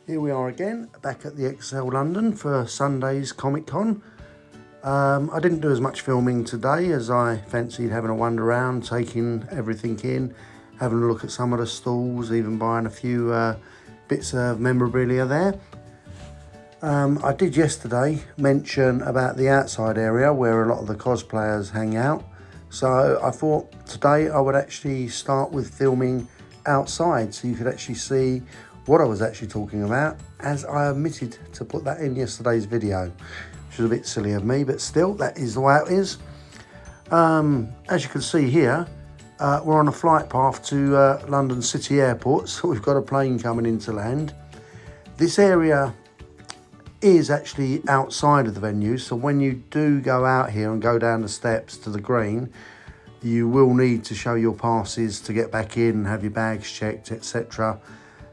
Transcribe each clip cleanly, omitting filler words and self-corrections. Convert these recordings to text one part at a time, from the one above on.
Here we are again, back at the Excel London for Sunday's Comic Con. I didn't do as much filming today as I fancied having a wander around, taking everything in, having a look at some of the stalls, even buying a few bits of memorabilia there. I did yesterday mention about the outside area where a lot of the cosplayers hang out. So I thought today I would actually start with filming outside so you could actually see what I was actually talking about, as I omitted to put that in yesterday's video, which was a bit silly of me, but still, that is the way it is. As you can see here, we're on a flight path to London City Airport, so we've got a plane coming into land. This area is actually outside of the venue, so when you do go out here and go down the steps to the green, you will need to show your passes to get back in and have your bags checked, etc.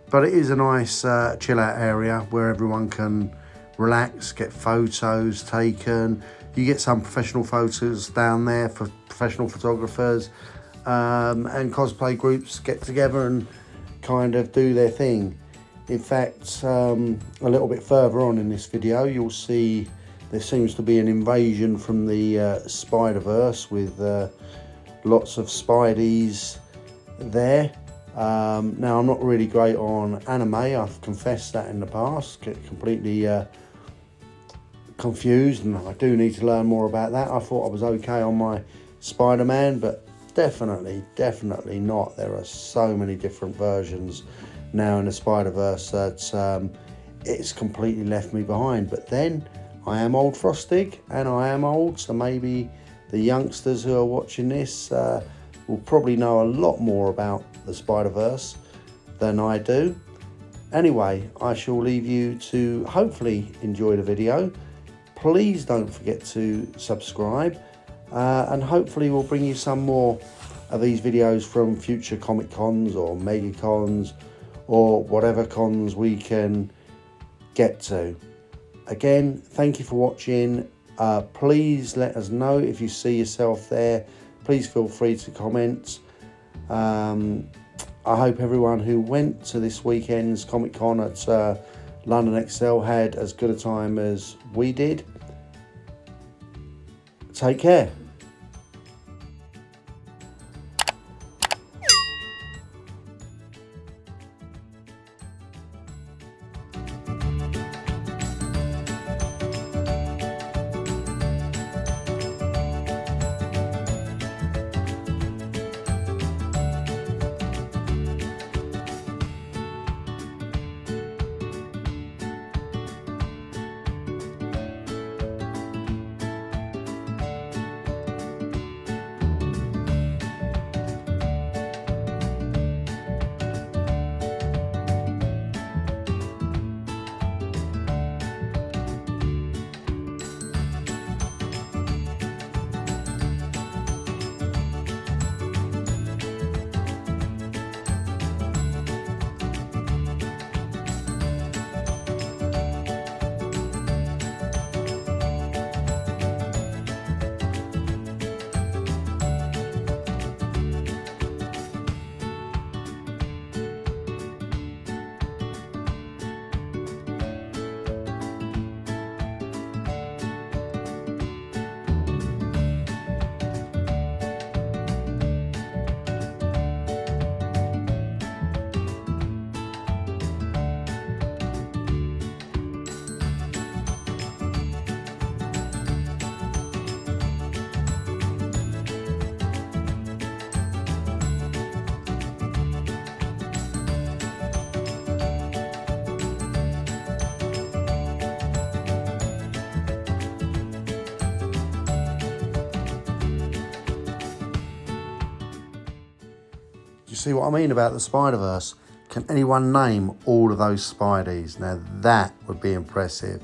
But it is a nice chill out area where everyone can relax, get photos taken. You get some professional photos down there for professional photographers, and cosplay groups get together and kind of do their thing. In fact, a little bit further on in this video, you'll see there seems to be an invasion from the Spider-Verse with lots of Spideys there. Now, I'm not really great on anime. I've confessed that in the past. Get completely confused, and I do need to learn more about that. I thought I was okay on my Spider-Man, but definitely not. There are so many different versions now in the Spider-Verse that it's completely left me behind. But then I am Oldfrostig and I am old, so maybe the youngsters who are watching this will probably know a lot more about the Spider-Verse than I do. Anyway, I shall leave you to hopefully enjoy the video. Please don't forget to subscribe, and hopefully we'll bring you some more of these videos from future Comic Cons or Mega Cons or whatever cons we can get to. Again, thank you for watching. Please let us know if you see yourself there. Please feel free to comment. I hope everyone who went to this weekend's Comic Con at London Excel had as good a time as we did. Take care. You see what I mean about the Spider-Verse? Can anyone name all of those Spideys? Now that would be impressive.